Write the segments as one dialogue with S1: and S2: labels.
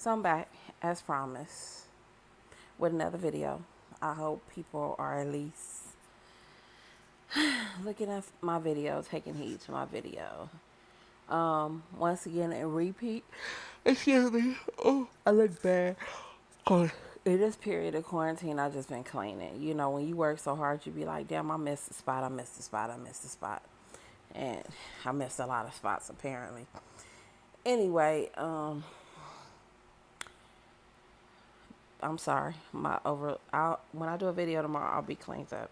S1: So I'm back, as promised, with another video. I hope people are at least looking at my video, taking heed to my video. Once again, in repeat. Excuse me. Oh, I look bad. Oh. In this period of quarantine, I just been cleaning. You know, when you work so hard, you be like, damn, I missed the spot, I missed the spot, I missed the spot. And I missed a lot of spots, apparently. Anyway, I'm sorry. When I do a video tomorrow, I'll be cleaned up.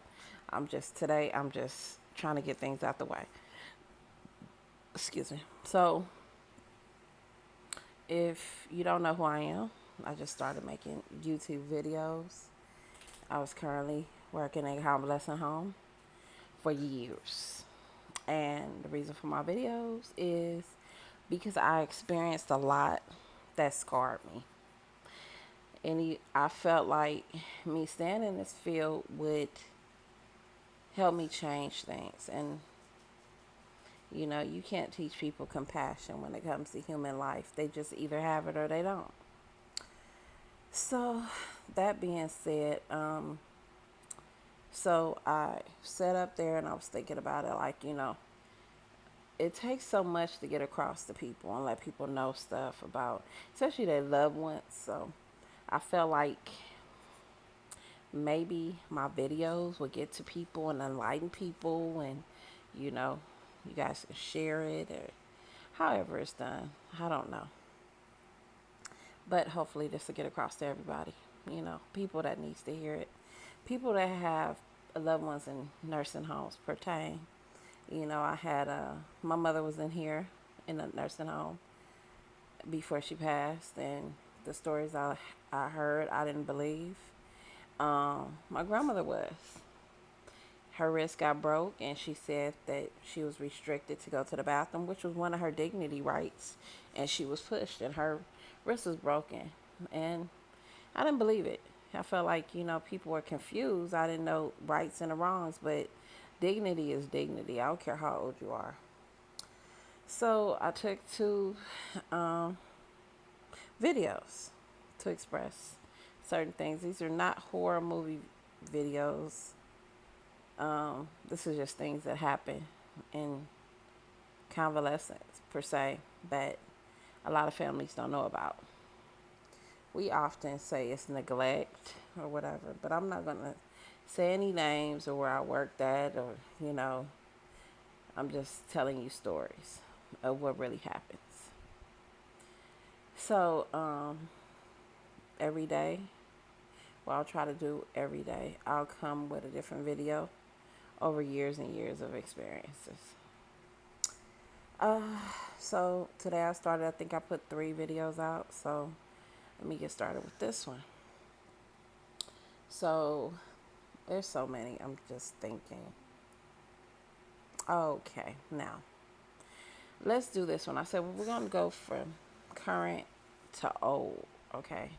S1: I'm just trying to get things out the way. Excuse me. So, if you don't know who I am, I just started making YouTube videos. I was currently working in a convalescent home for years. And the reason for my videos is because I experienced a lot that scarred me. And I felt like me staying in this field would help me change things. And, you know, you can't teach people compassion when it comes to human life. They just either have it or they don't. So, that being said, so I sat up there and I was thinking about it like, you know, it takes so much to get across to people and let people know stuff about, especially their loved ones. So I felt like maybe my videos would get to people and enlighten people, and you know, you guys can share it or however it's done. I don't know. But hopefully this will get across to everybody. You know, people that needs to hear it. People that have loved ones in nursing homes pertain. You know, I had my mother was in here in a nursing home before she passed, and the stories I heard I didn't believe. My grandmother was. Her wrist got broke, and she said that she was restricted to go to the bathroom, which was one of her dignity rights, and she was pushed, and her wrist was broken. And I didn't believe it. I felt like, you know, people were confused. I didn't know rights and the wrongs, but dignity is dignity. I don't care how old you are. So I took two videos to express certain things. These are not horror movie videos. This is just things that happen in convalescence, per se, that a lot of families don't know about. We often say it's neglect or whatever, but I'm not going to say any names or where I worked at, or, you know, I'm just telling you stories of what really happens. So, every day, well, I'll try to do every day, I'll come with a different video over years and years of experiences. Uh, so today I think I put 3 videos out. So let me get started with this one. So there's so many. I'm just thinking. Okay, now let's do this one. I said, well, we're going to go from current to old. Okay.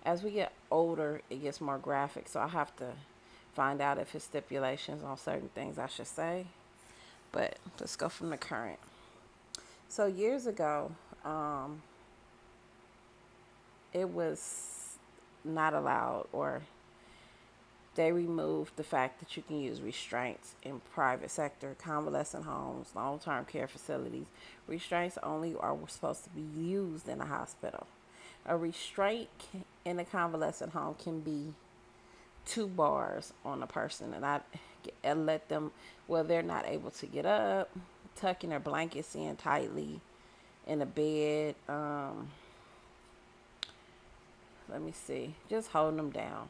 S1: As we get older, it gets more graphic. So I have to find out if it's stipulations on certain things I should say. But let's go from the current. So years ago, it was not allowed, or they removed the fact that you can use restraints in private sector, convalescent homes, long-term care facilities. Restraints only are supposed to be used in a hospital. A restraint in a convalescent home can be 2 bars on a person, and let them, well, they're not able to get up, tucking their blankets in tightly in a bed. Let me see, just holding them down.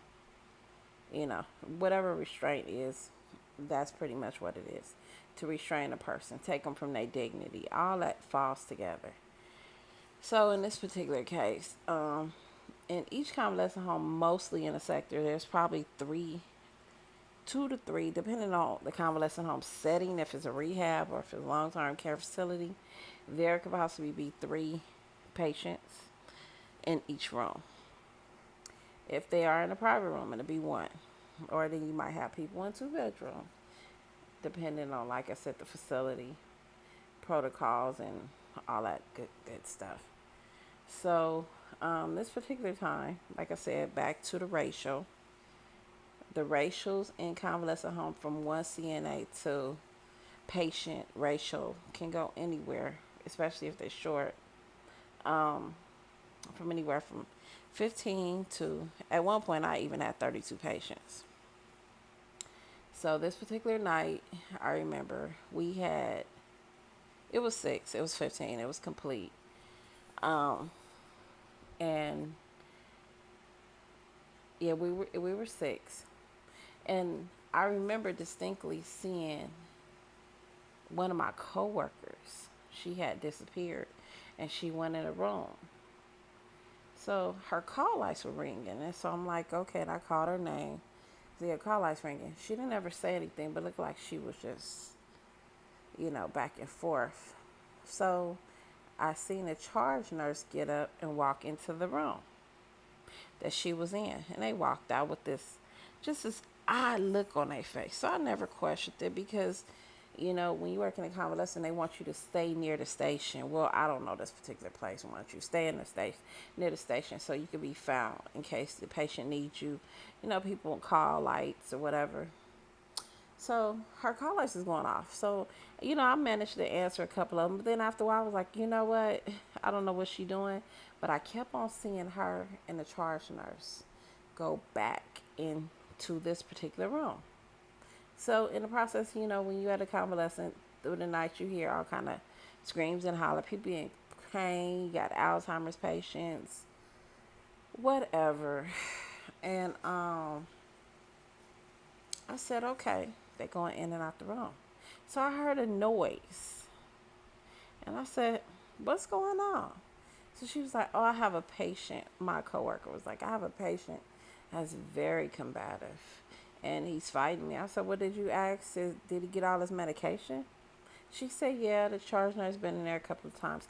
S1: You know, whatever restraint is, that's pretty much what it is. To restrain a person, take them from their dignity, all that falls together. So in this particular case, in each convalescent home, mostly in a sector, there's probably 2 to 3, depending on the convalescent home setting. If it's a rehab or if it's a long-term care facility, there could possibly be 3 patients in each room. If they are in a private room, it'll be 1. Or then you might have people in 2 bedrooms, depending on, like I said, the facility, protocols, and all that good stuff. So, this particular time, like I said, back to the ratios in convalescent home from one CNA to patient ratio can go anywhere, especially if they're short, um, from anywhere from 15 to, at one point, I even had 32 patients. So this particular night, I remember we had, it was six, it was 15, it was complete. Um, and yeah, we were six. And I remember distinctly seeing one of my coworkers. She had disappeared and she went in a room. So her call lights were ringing. And so I'm like, okay, and I called her name. The call lights ringing. She didn't ever say anything, but looked like she was just, back and forth. So I seen a charge nurse get up and walk into the room that she was in. And they walked out with this odd look on their face. So I never questioned it because, when you work in a convalescent, they want you to stay near the station. Well, I don't know this particular place. I want you to stay in the station, near the station, so you can be found in case the patient needs you. People will call lights or whatever. So her call lights is going off. So, I managed to answer a couple of them. But then after a while, I was like, you know what? I don't know what she's doing. But I kept on seeing her and the charge nurse go back into this particular room. So in the process, when you're at a convalescent, through the night you hear all kind of screams and holler. People in pain. You got Alzheimer's patients. Whatever. And I said, okay, they're going in and out the room. So I heard a noise. And I said, what's going on? So she was like, oh, I have a patient. My coworker was like, I have a patient that's very combative. And he's fighting me. I said, what did you ask? Did he get all his medication? She said, yeah, the charge nurse been in there a couple of times.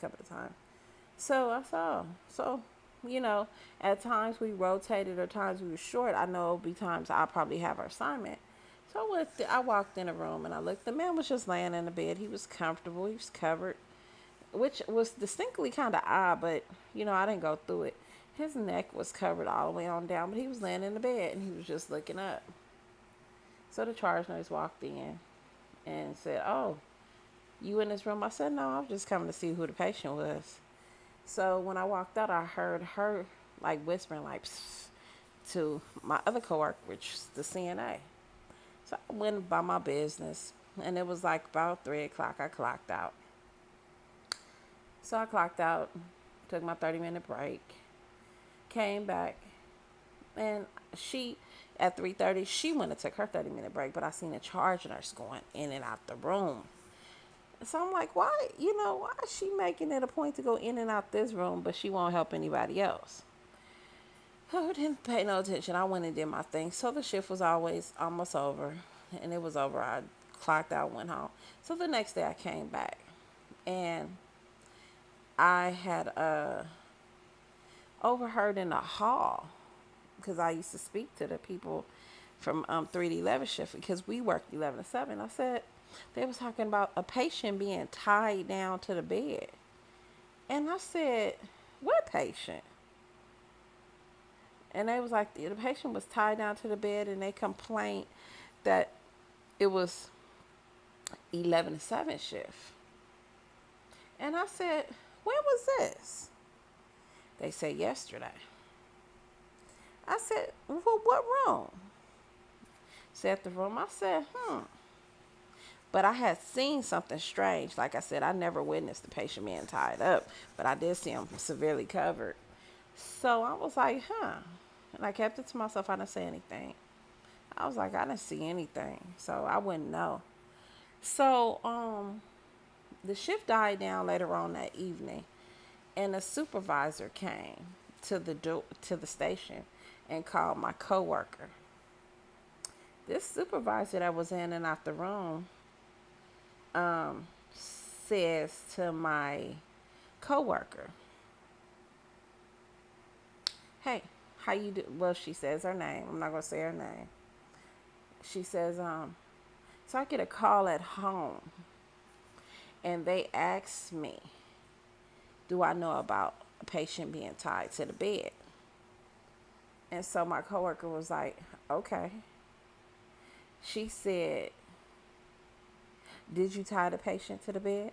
S1: So I said, oh, so at times we rotated or times we were short. I know it'll be times I'll probably have our assignment. So I walked in a room and I looked. The man was just laying in the bed. He was comfortable. He was covered, which was distinctly kind of odd, but, I didn't go through it. His neck was covered all the way on down, but he was laying in the bed and he was just looking up. So the charge nurse walked in and said, oh, you in this room? I said, no, I was just coming to see who the patient was. So when I walked out, I heard her like whispering like psst, to my other coworker, which is the CNA. So I went about my business, and it was like about 3 o'clock. I clocked out. So I clocked out, took my 30-minute break, came back, and at 3:30, she went and took her 30-minute break, but I seen a charge nurse going in and out the room. So I'm like, why is she making it a point to go in and out this room, but she won't help anybody else? I didn't pay no attention. I went and did my thing. So the shift was always almost over, and it was over. I clocked out, went home. So the next day I came back, and I had overheard in the hall, because I used to speak to the people from 3 to 11 shift, because we worked 11 to 7. I said, they was talking about a patient being tied down to the bed. And I said, what patient? And they was like, the patient was tied down to the bed, and they complained that it was 11 to 7 shift. And I said, when was this? They said yesterday. I said, well, what room? Said the room. I said, But I had seen something strange. Like I said, I never witnessed the patient being tied up, but I did see him severely covered. So I was like, And I kept it to myself. I didn't say anything. I was like, I didn't see anything. So I wouldn't know. So the shift died down later on that evening, and a supervisor came to the station and called my coworker. This supervisor that was in and out the room says to my coworker, hey, how you do? Well, she says her name. I'm not going to say her name. She says, so I get a call at home, and they asked me, do I know about a patient being tied to the bed. And so my coworker was like, okay. She said, did you tie the patient to the bed?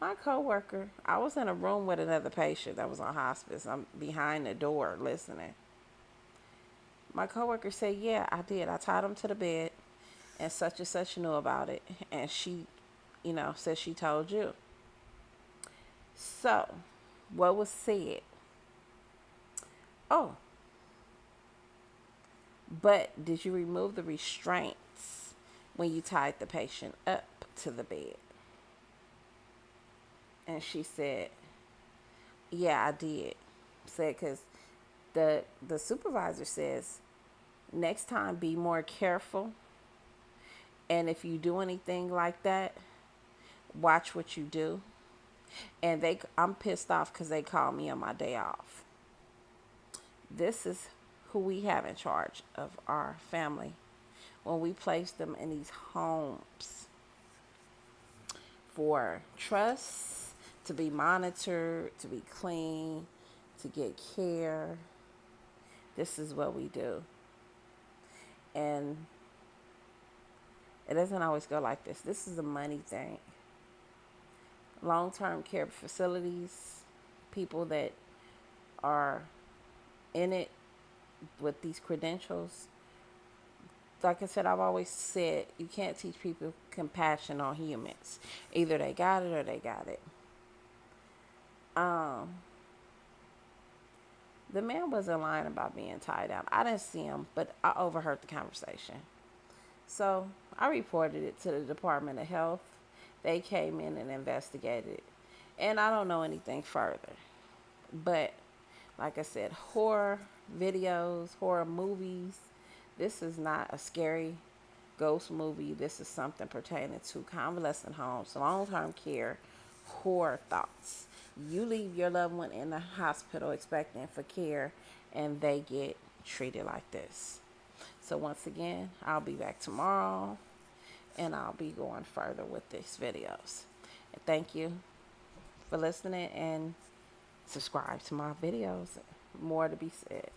S1: My coworker, I was in a room with another patient that was on hospice. I'm behind the door listening. My coworker said, yeah, I did. I tied him to the bed and such knew about it. And she, said she told you. So, what was said? Oh, but did you remove the restraints when you tied the patient up to the bed? And she said, yeah, I did. Said, because the supervisor says, next time be more careful. And if you do anything like that, watch what you do. And I'm pissed off because they called me on my day off. This is who we have in charge of our family when we place them in these homes for trust, to be monitored, to be clean, to get care. This is what we do. And it doesn't always go like this. This is a money thing. Long-term care facilities, people that are in it with these credentials. Like I said, I've always said you can't teach people compassion on humans. Either they got it or they got it. The man wasn't lying about being tied down. I didn't see him, but I overheard the conversation. So I reported it to the Department of Health. They came in and investigated. And I don't know anything further. But like I said, horror videos, horror movies. This is not a scary ghost movie. This is something pertaining to convalescent homes, long-term care, horror thoughts. You leave your loved one in the hospital expecting for care, and they get treated like this. So once again, I'll be back tomorrow, and I'll be going further with these videos. And thank you for listening, and subscribe to my videos. More to be said.